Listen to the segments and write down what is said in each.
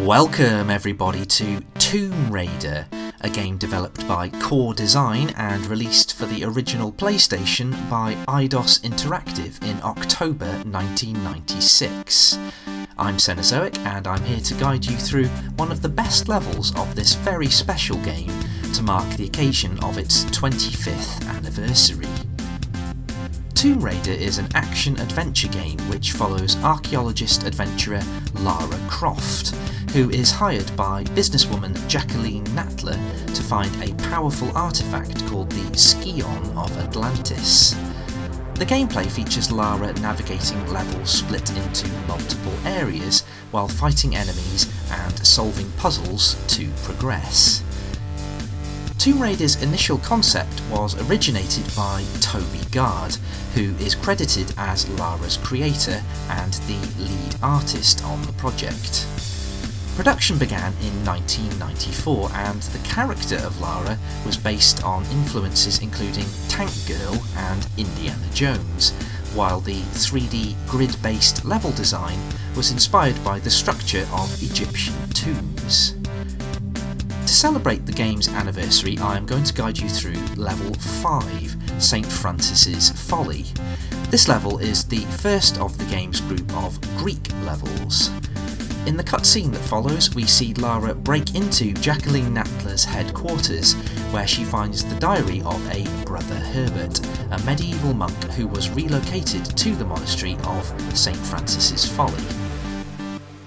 Welcome everybody to Tomb Raider, a game developed by Core Design and released for the original PlayStation by Eidos Interactive in October 1996. I'm Cenozoic and I'm here to guide you through one of the best levels of this very special game to mark the occasion of its 25th anniversary. Tomb Raider is an action-adventure game which follows archaeologist-adventurer Lara Croft, who is hired by businesswoman Jacqueline Natler to find a powerful artefact called the Scion of Atlantis. The gameplay features Lara navigating levels split into multiple areas while fighting enemies and solving puzzles to progress. Tomb Raider's initial concept was originated by Toby Gard, who is credited as Lara's creator and the lead artist on the project. Production began in 1994 and the character of Lara was based on influences including Tank Girl and Indiana Jones, while the 3D grid-based level design was inspired by the structure of Egyptian tombs. To celebrate the game's anniversary, I am going to guide you through level 5, St. Francis's Folly. This level is the first of the game's group of Greek levels. In the cutscene that follows, we see Lara break into Jacqueline Natler's headquarters, where she finds the diary of a Brother Herbert, a medieval monk who was relocated to the monastery of St. Francis's Folly.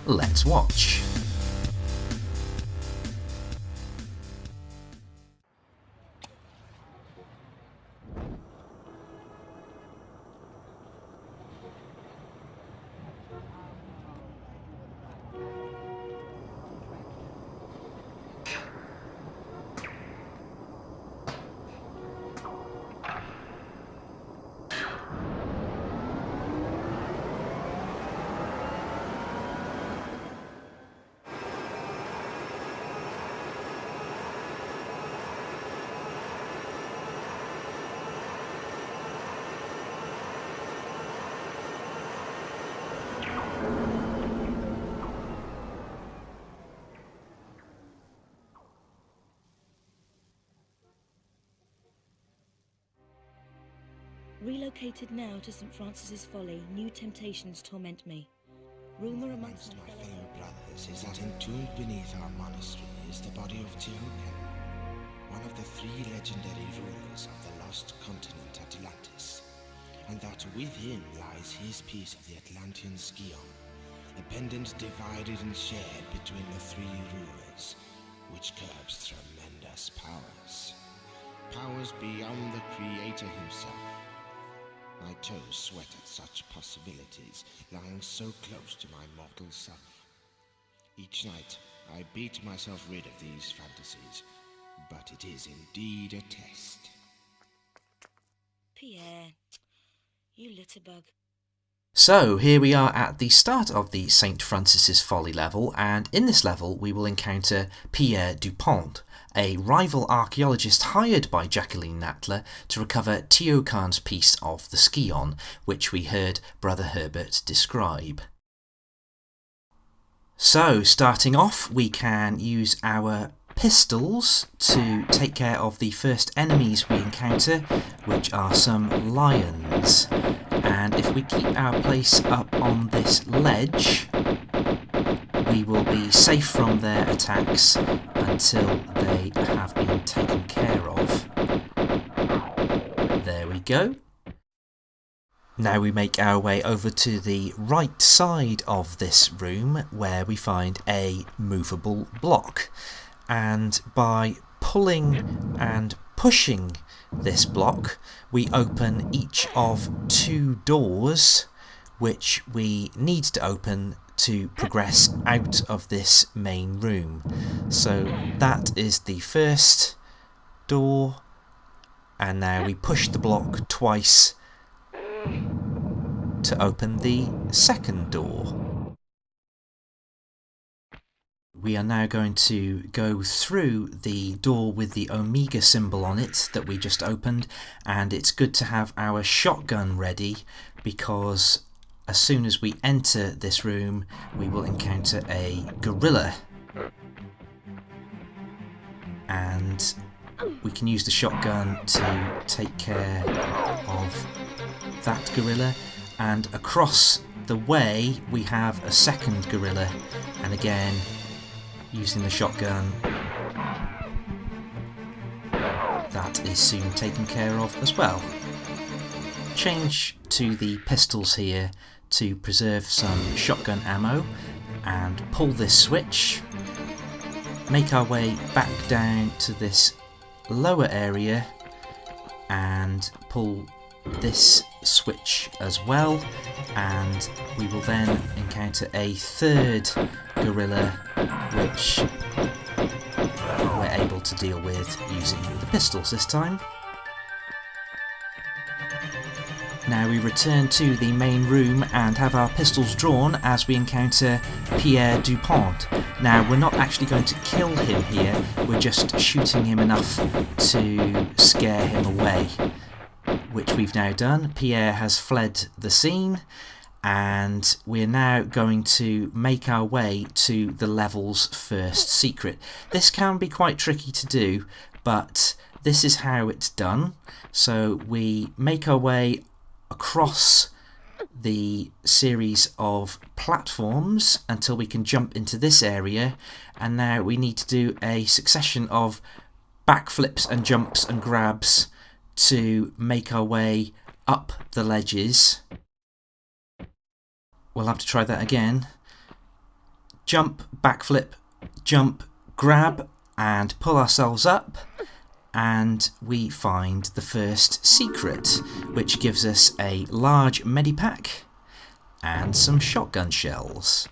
Let's watch. Relocated now to St. Francis's Folly, new temptations torment me. Rumour amongst my fellow brothers is that entombed beneath our monastery is the body of Tiokan, one of the three legendary rulers of the lost continent Atlantis, and that with him lies his piece of the Atlantean Scion, a pendant divided and shared between the three rulers, which curbs tremendous powers. Powers beyond the Creator himself. My toes sweat at such possibilities, lying so close to my mortal self. Each night, I beat myself rid of these fantasies, but it is indeed a test. Pierre, you litterbug. So here we are at the start of the St. Francis's Folly level, and in this level we will encounter Pierre Dupont, a rival archaeologist hired by Jacqueline Natler to recover Tiokan's piece of the Scion, which we heard Brother Herbert describe. So starting off, we can use our pistols to take care of the first enemies we encounter, which are some lions. And if we keep our place up on this ledge, we will be safe from their attacks until they have been taken care of. There we go. Now we make our way over to the right side of this room where we find a movable block. And by pulling and pushing this block, we open each of two doors which we need to open to progress out of this main room. So that is the first door, and now we push the block twice to open the second door. We are now going to go through the door with the Omega symbol on it that we just opened, and it's good to have our shotgun ready because as soon as we enter this room, we will encounter a gorilla. And we can use the shotgun to take care of that gorilla. And across the way, we have a second gorilla. And again, using the shotgun, that is soon taken care of as well. Change to the pistols here to preserve some shotgun ammo and pull this switch. Make our way back down to this lower area and pull this switch as well, and we will then encounter a third gorilla which we're able to deal with using the pistols this time. Now we return to the main room and have our pistols drawn as we encounter Pierre Dupont. Now we're not actually going to kill him here, we're just shooting him enough to scare him away, which we've now done. Pierre has fled the scene, and we're now going to make our way to the level's first secret. This can be quite tricky to do, but this is how it's done. So we make our way across the series of platforms until we can jump into this area, and now we need to do a succession of backflips and jumps and grabs to make our way up the ledges. We'll have to try that again. Jump, backflip, jump, grab, and pull ourselves up, and we find the first secret, which gives us a large medipack and some shotgun shells.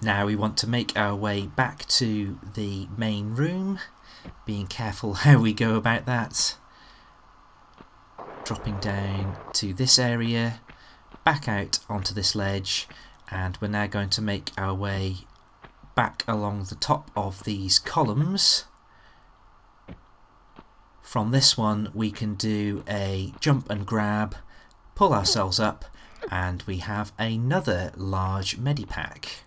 Now we want to make our way back to the main room, being careful how we go about that. Dropping down to this area, back out onto this ledge, and we're now going to make our way back along the top of these columns. From this one we can do a jump and grab, pull ourselves up, and we have another large medipack.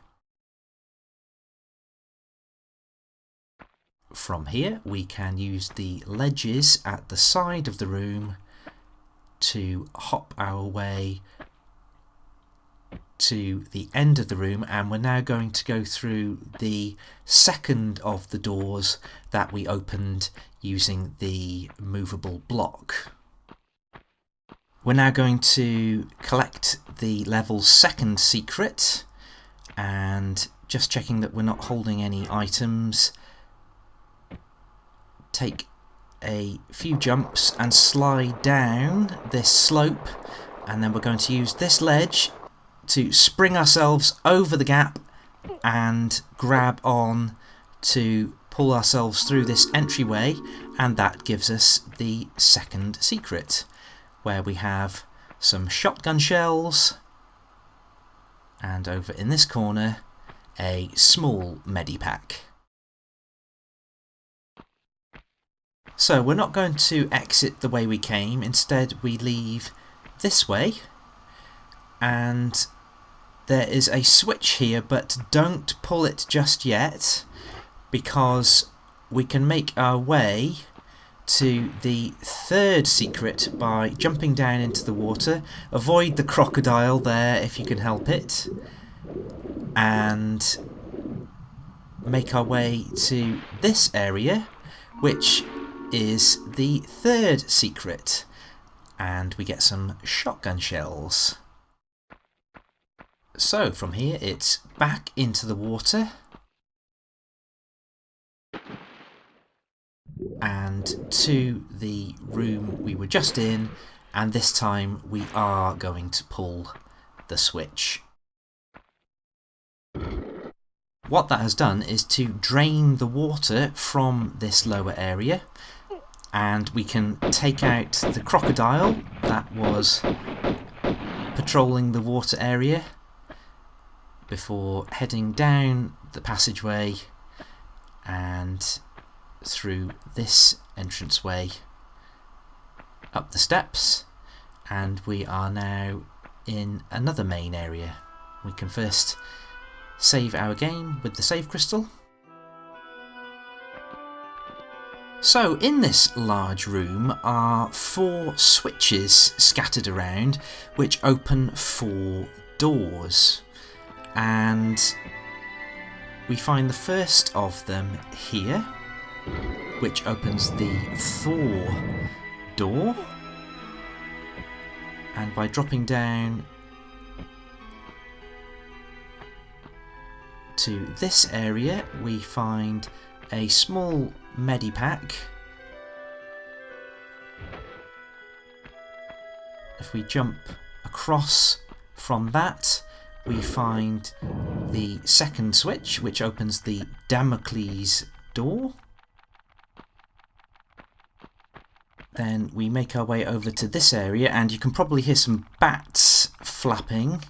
From here we can use the ledges at the side of the room to hop our way to the end of the room, and we're now going to go through the second of the doors that we opened using the movable block. We're now going to collect the level's second secret, and just checking that we're not holding any items, take a few jumps and slide down this slope, and then we're going to use this ledge to spring ourselves over the gap and grab on to pull ourselves through this entryway, and that gives us the second secret, where we have some shotgun shells and over in this corner a small medipack. So we're not going to exit the way we came, instead we leave this way, and there is a switch here, but don't pull it just yet, because we can make our way to the third secret by jumping down into the water. Avoid the crocodile there if you can help it, and make our way to this area, which is the third secret, and we get some shotgun shells. So from here it's back into the water and to the room we were just in, and this time we are going to pull the switch. What that has done is to drain the water from this lower area, and we can take out the crocodile that was patrolling the water area before heading down the passageway and through this entranceway up the steps, and we are now in another main area. We can first save our game with the save crystal. So in this large room are 4 switches scattered around which open 4 doors, and we find the first of them here, which opens the Thor door, and by dropping down to this area we find a small medipack. If we jump across from that, we find the second switch, which opens the Damocles door. Then we make our way over to this area, and you can probably hear some bats flapping.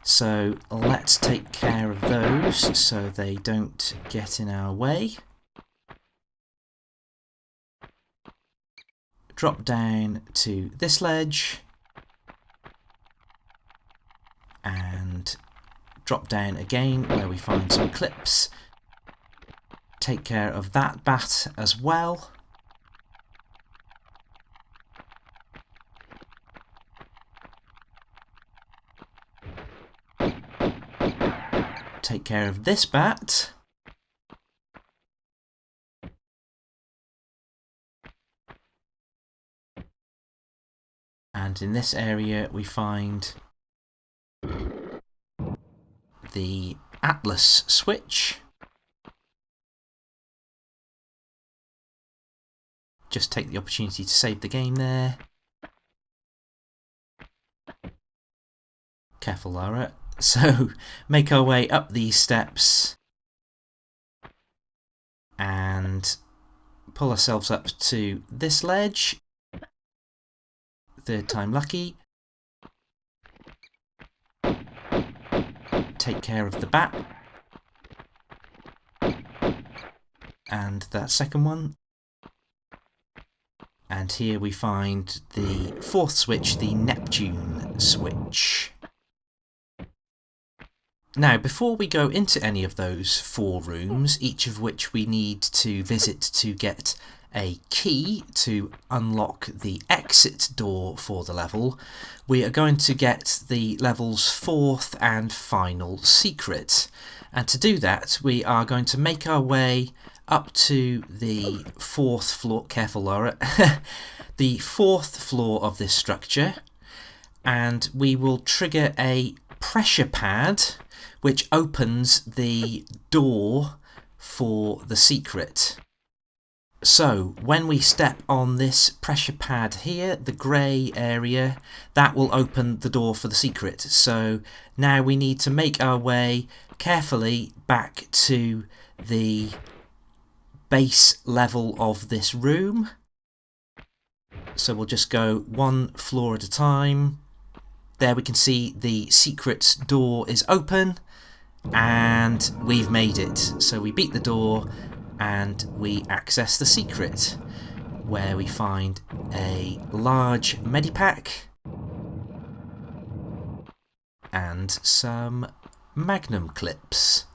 So let's take care of those so they don't get in our way. Drop down to this ledge and drop down again where we find some clips. Take care of that bat as well. Take care of this bat. And in this area we find the Atlas switch. Just take the opportunity to save the game there. Careful, Lara. So, make our way up these steps and pull ourselves up to this ledge. Third time lucky. Take care of the bat. And that second one. And here we find the 4th switch, the Neptune switch. Now, before we go into any of those 4 rooms, each of which we need to visit to get a key to unlock the exit door for the level, we are going to get the level's 4th and final secret. And to do that, we are going to make our way up to the 4th floor, careful Laura, the 4th floor of this structure, and we will trigger a pressure pad which opens the door for the secret. So when we step on this pressure pad here, the grey area, that will open the door for the secret. So now we need to make our way carefully back to the base level of this room. So we'll just go 1 floor at a time. There we can see the secret door is open and we've made it. So we beat the door and we access the secret, where we find a large medipack and some magnum clips.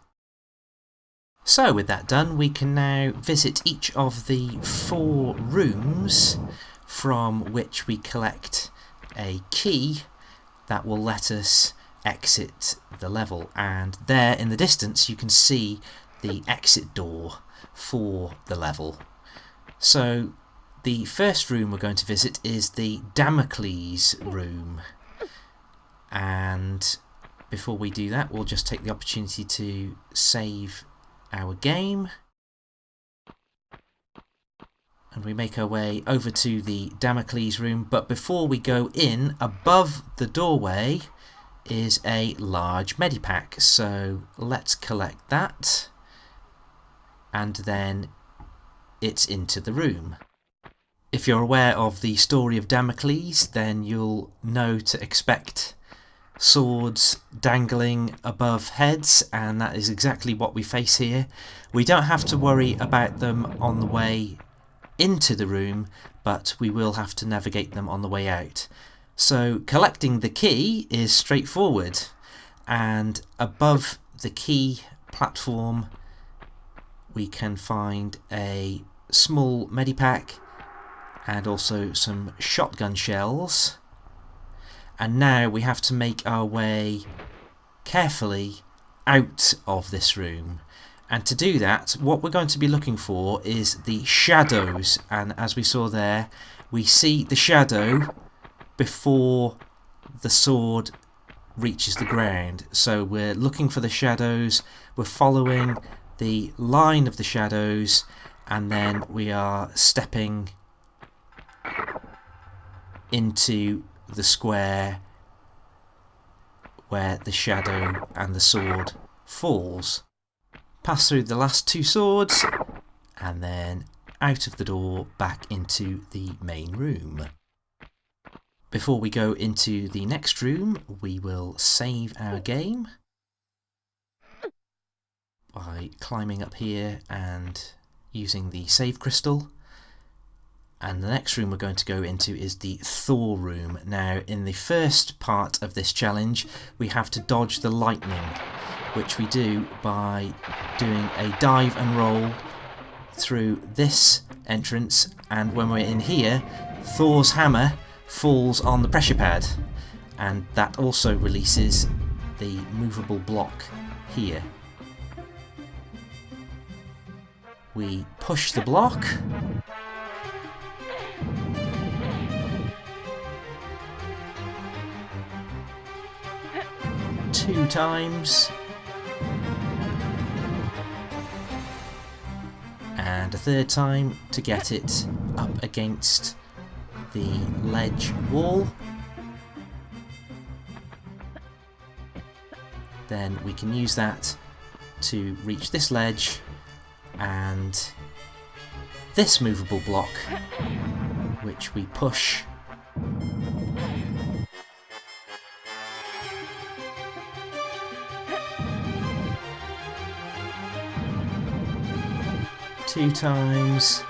So with that done, we can now visit each of the 4 rooms from which we collect a key that will let us exit the level, and there in the distance you can see the exit door for the level. So the first room we're going to visit is the Damocles Room, and before we do that we'll just take the opportunity to save our game, and we make our way over to the Damocles Room. But before we go in, above the doorway is a large medipack, so let's collect that and then it's into the room. If you're aware of the story of Damocles, then you'll know to expect swords dangling above heads, and that is exactly what we face here. We don't have to worry about them on the way into the room, but we will have to navigate them on the way out. So collecting the key is straightforward, and above the key platform we can find a small medipack and also some shotgun shells. And now we have to make our way carefully out of this room. And to do that, what we're going to be looking for is the shadows. And as we saw there, we see the shadow before the sword reaches the ground. So we're looking for the shadows, we're following the line of the shadows, and then we are stepping into the square where the shadow and the sword falls. Pass through the last two swords and then out of the door back into the main room. Before we go into the next room, we will save our game by climbing up here and using the save crystal. And the next room we're going to go into is the Thor Room. Now, in the first part of this challenge, we have to dodge the lightning, which we do by doing a dive and roll through this entrance. And when we're in here, Thor's hammer falls on the pressure pad, and that also releases the movable block here. We push the block. Two times. And a third time to get it up against the ledge wall. Then we can use that to reach this ledge and this movable block, which we push . Two times.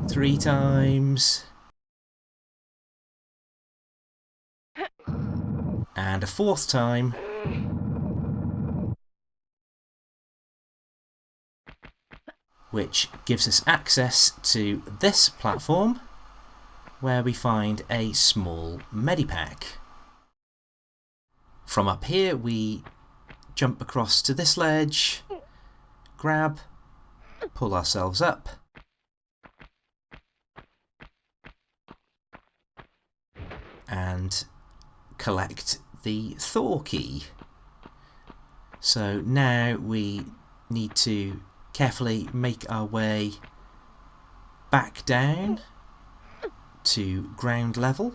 Three times. And a fourth time. Which gives us access to this platform where we find a small medipack. From up here we jump across to this ledge, grab, pull ourselves up, and collect the Thaw Key. So now we need to carefully make our way back down to ground level.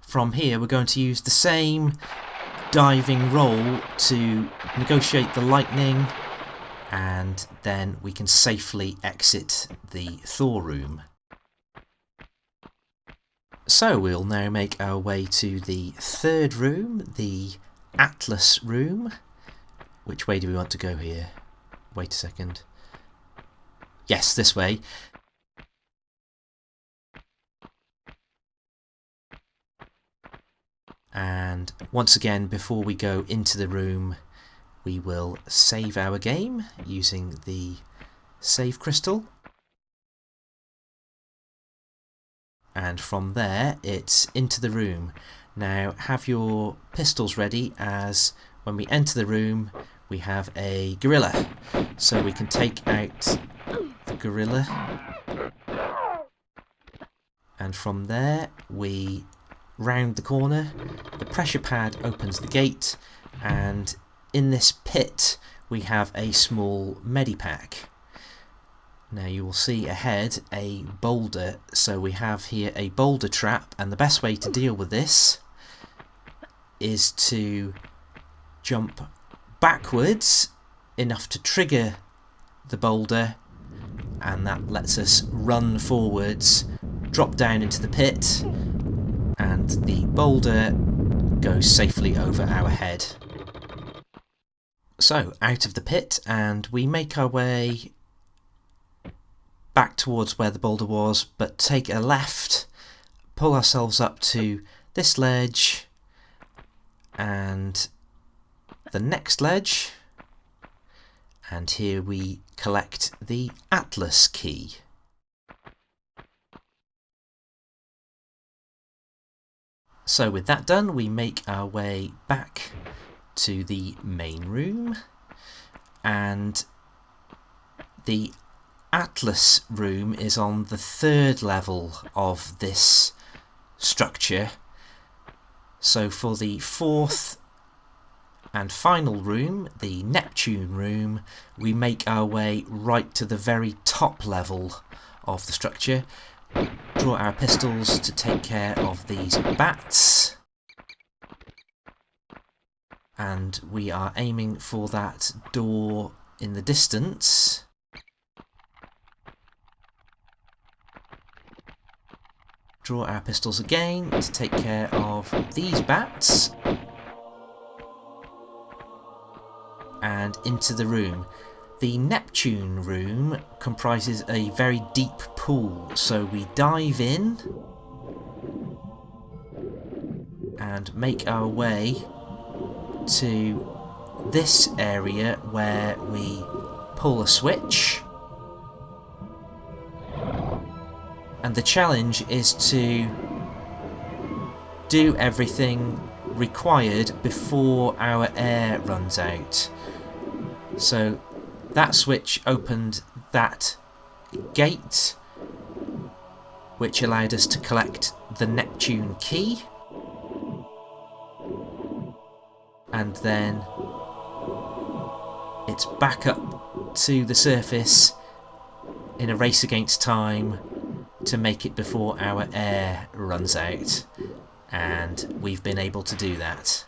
From here we're going to use the same diving roll to negotiate the lightning, and then we can safely exit the Thor Room. So we'll now make our way to the third room, the Atlas Room. Which way do we want to go here? Wait a second. Yes, this way. And once again, before we go into the room, we will save our game using the save crystal. And from there, it's into the room. Now, have your pistols ready, as when we enter the room, we have a gorilla. So we can take out the gorilla. And from there, we round the corner, the pressure pad opens the gate, and in this pit we have a small medipack. Now you will see ahead a boulder, so we have here a boulder trap, and the best way to deal with this is to jump backwards enough to trigger the boulder, and that lets us run forwards, drop down into the pit, and the boulder goes safely over our head. So, out of the pit, and we make our way back towards where the boulder was, but take a left, pull ourselves up to this ledge, and the next ledge, and here we collect the Atlas Key. So with that done, we make our way back to the main room, and the Atlas room is on the 3rd level of this structure. So for the 4th and final room, the Neptune room, we make our way right to the very top level of the structure. Draw our pistols to take care of these bats, and we are aiming for that door in the distance. Draw our pistols again to take care of these bats, and into the room. The Neptune room comprises a very deep pool, so we dive in and make our way to this area where we pull a switch, and the challenge is to do everything required before our air runs out. So that switch opened that gate, which allowed us to collect the Neptune Key, and then it's back up to the surface in a race against time to make it before our air runs out, and we've been able to do that.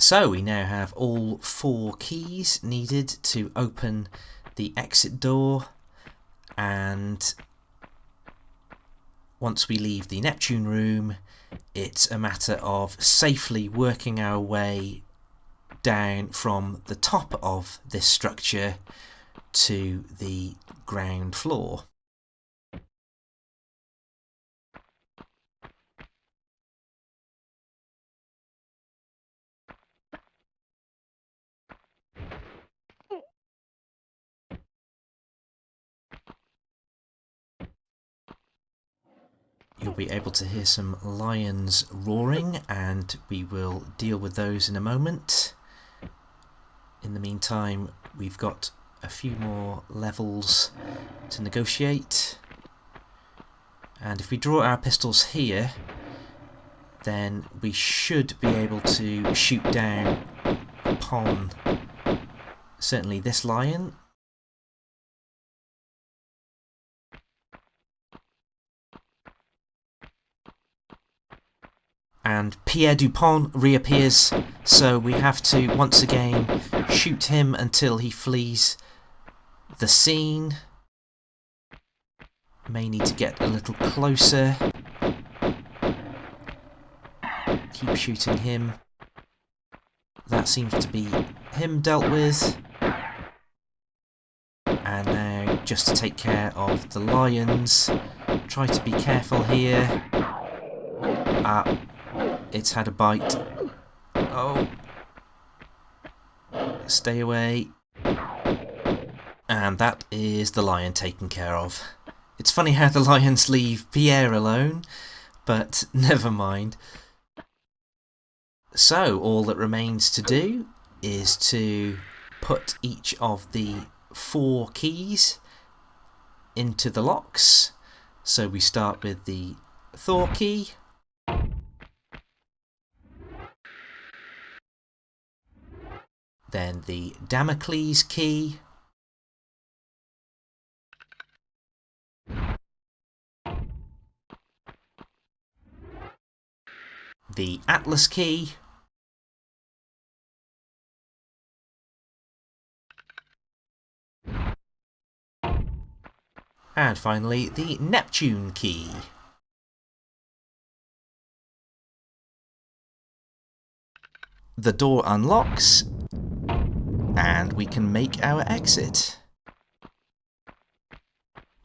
So we now have all 4 keys needed to open the exit door, and once we leave the Neptune room, it's a matter of safely working our way down from the top of this structure to the ground floor. You'll be able to hear some lions roaring, and we will deal with those in a moment. In the meantime, we've got a few more levels to negotiate, and if we draw our pistols here, then we should be able to shoot down upon certainly this lion. And Pierre Dupont reappears, so we have to once again shoot him until he flees the scene. May need to get a little closer. Keep shooting him. That seems to be him dealt with. And now just to take care of the lions. Try to be careful here. It's had a bite. Oh. Stay away. And that is the lion taken care of. It's funny how the lions leave Pierre alone, but never mind. So all that remains to do is to put each of the 4 keys into the locks. So we start with the Thaw Key. Then the Damocles Key. The Atlas Key. And finally the Neptune Key. the door unlocks, and we can make our exit.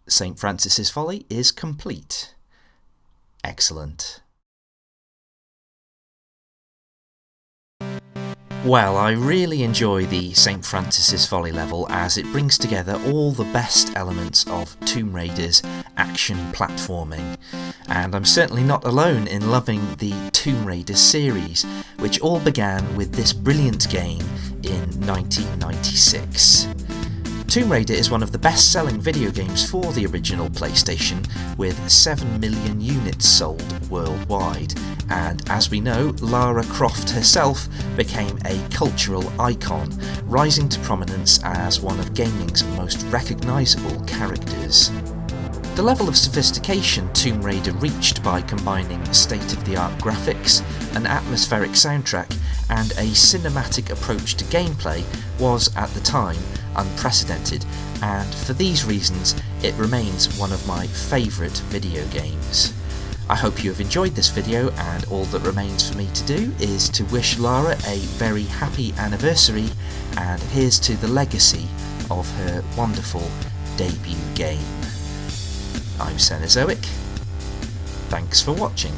St. Francis's Folly is complete. Excellent. Well, I really enjoy the St. Francis's Folly level as it brings together all the best elements of Tomb Raider's action platforming. And I'm certainly not alone in loving the Tomb Raider series, which all began with this brilliant game in 1996. Tomb Raider is one of the best-selling video games for the original PlayStation, with 7 million units sold worldwide, and as we know, Lara Croft herself became a cultural icon, rising to prominence as one of gaming's most recognisable characters. The level of sophistication Tomb Raider reached by combining state-of-the-art graphics, an atmospheric soundtrack, and a cinematic approach to gameplay was, at the time, unprecedented, and for these reasons it remains one of my favourite video games. I hope you have enjoyed this video, and all that remains for me to do is to wish Lara a very happy anniversary, and here's to the legacy of her wonderful debut game. I'm Cenozoic. Thanks for watching.